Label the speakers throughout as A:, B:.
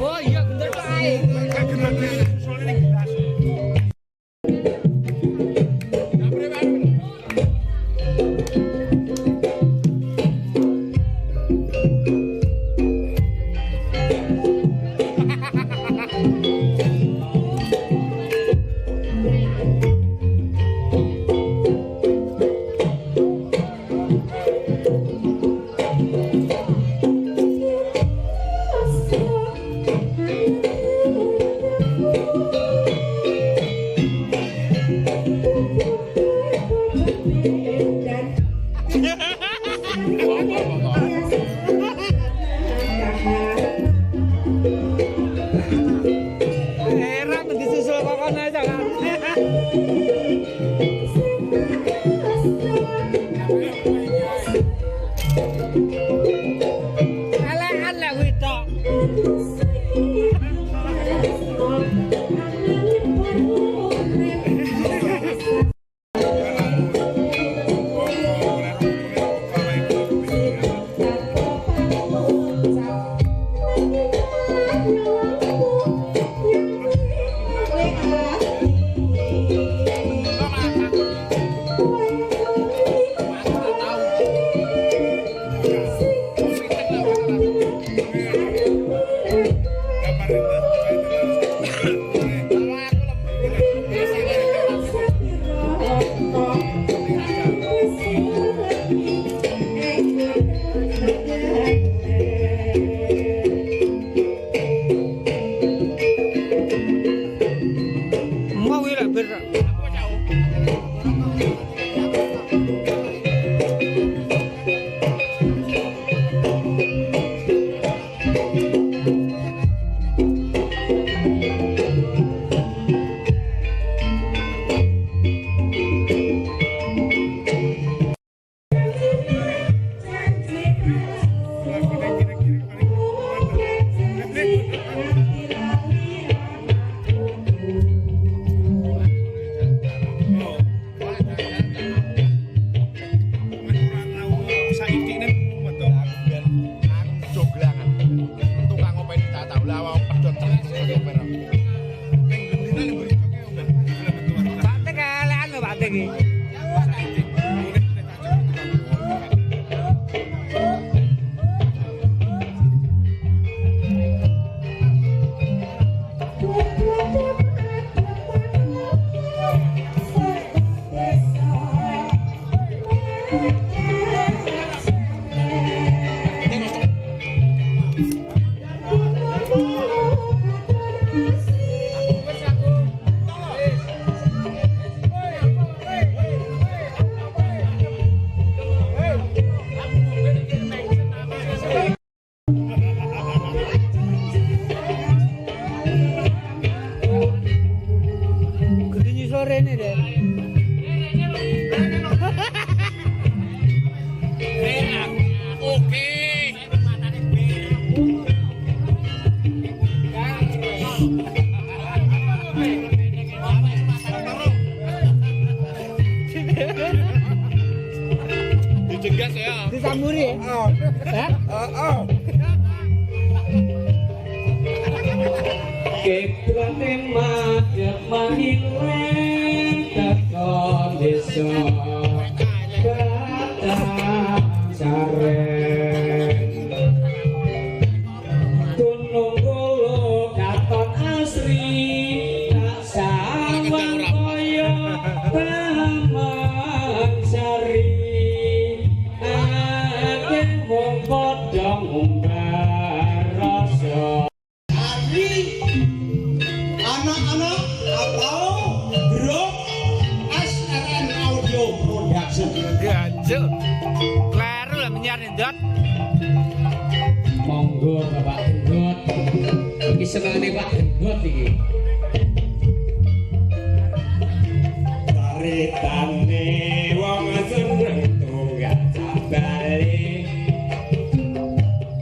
A: Oh iya bener Pak. Heran disusul kokon aja kan. Elekan lah kuwi tok. Mau wira berak. Sore ini deh. Oke. Dijegas ya. Disamburi ya.
B: Keklaten madhep mahilen takon desa Batang Saren Gunung Kolo katon asri tak sawang kaya Taman Sari akeh wong padha ngumbar rasa
C: anak-anak atau grup SRN Audio Production.
A: Ganjel. Kleru lah menyiar ndot.
B: Monggo Bapak Gendut. Iki senengane Pak Gendut iki. Taritane wong seneng tunggal sabale.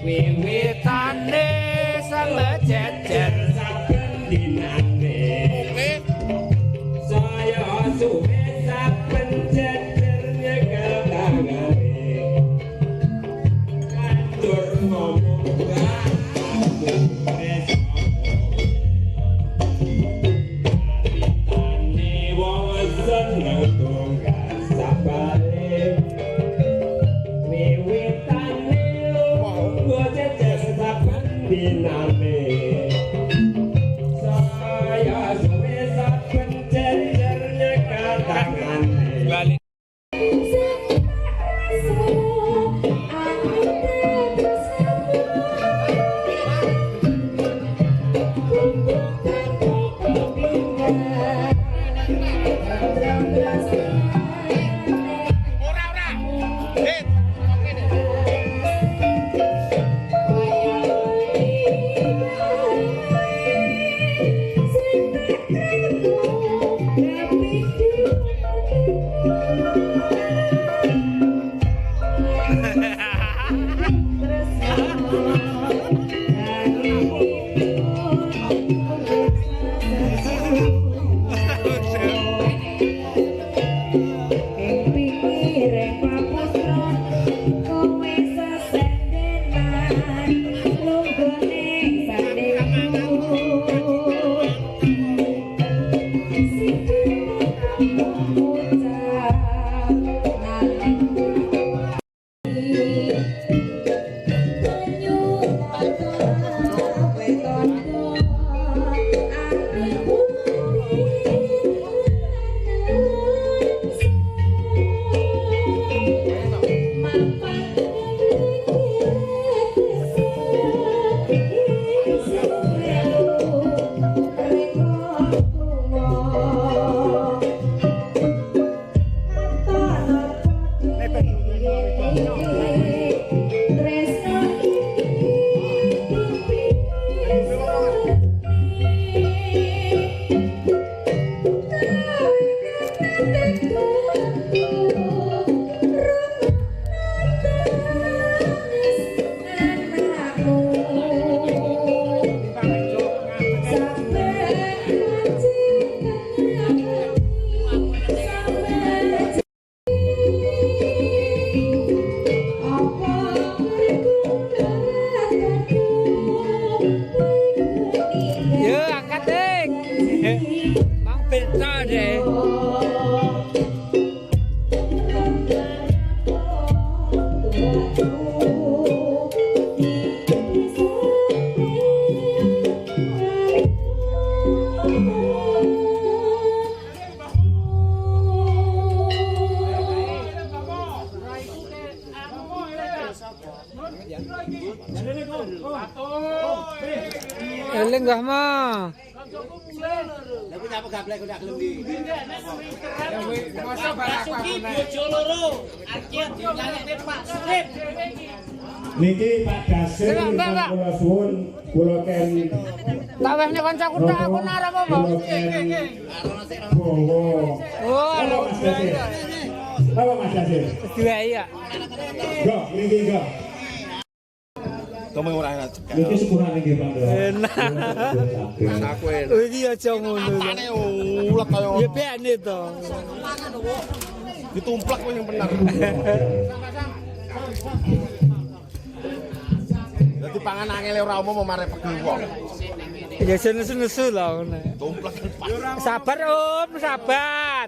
A: Wiwitane sampe jejer
B: Saben dinane. Saya suwe saben jejer nyekel tangane.
A: Balik. Lenggah mah.
C: Tapi apa gablek udah gelem di.
A: Masa Basuki bojo loro. Arkiat dinyanyekne Pak Srip.
D: Niki Pak Dasir kula suwun kula ken
A: Tak wehne kancaku tak aku nara apa, Bang? Oh,
D: Mas Dasir. Apa Mas Dasir?
A: dua iya.
D: Go, niki go.
C: Kamu ora enak.
D: Niki sepurane nggih Pak.
A: Enak.
C: Aku enak.
A: Oh, iki aja ngono.
C: Makane ulek kaya
A: Ya bene to.
C: ditumplak kok yang bener. Dadi pangan angel ora umum mare pegel wong.
A: Ya senesu-nesu lah ngono.
C: Tumplak
A: Sabar Om, sabar.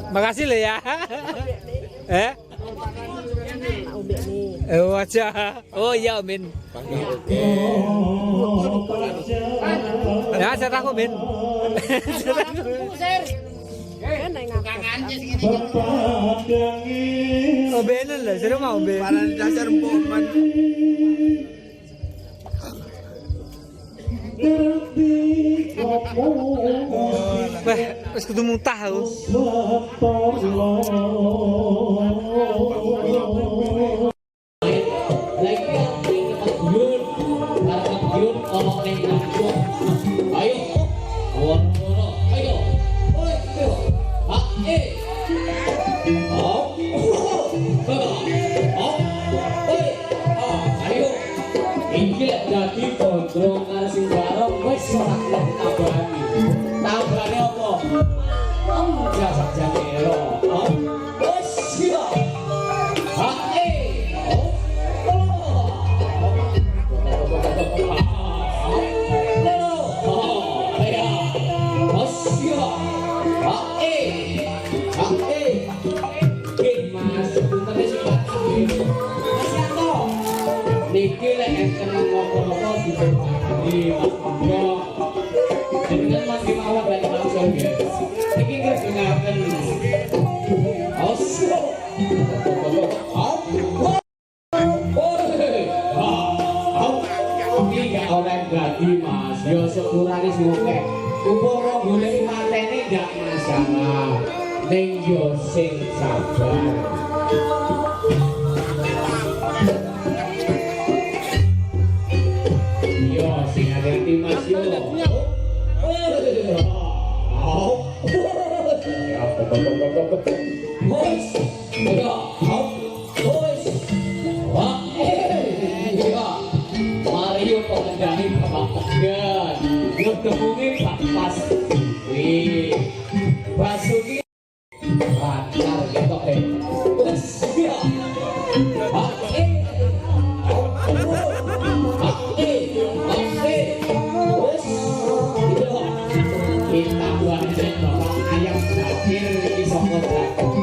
A: Makasih lo ya. Wajah. Oh iya Min. Ya saya takut Min. Oh bener lah, saya mau Ben.
C: paran dasar empuk.
A: Wah, wis kudu muntah aku.
B: Jadi gondrong karo sing bareng wis ora tabani. Tabane apa? Biasa jane ero. Wis kita. Mas Yanto niki lek enten ngopo-ngopo di Mas Bro dengan Mas Gimawat dan langsung ya niki ngerdengaken oso orang gadi mas, yo sepurane suke. Upama golek matene gak masalah. Ning yo sing sabar. Yo sing hati-hati mas yo. Mario pengendali Bapak Tegan ngedemungin Pak Pas wih Basuki lancar gitu wes ya wes kita buat Bapak ayam sakir di sokot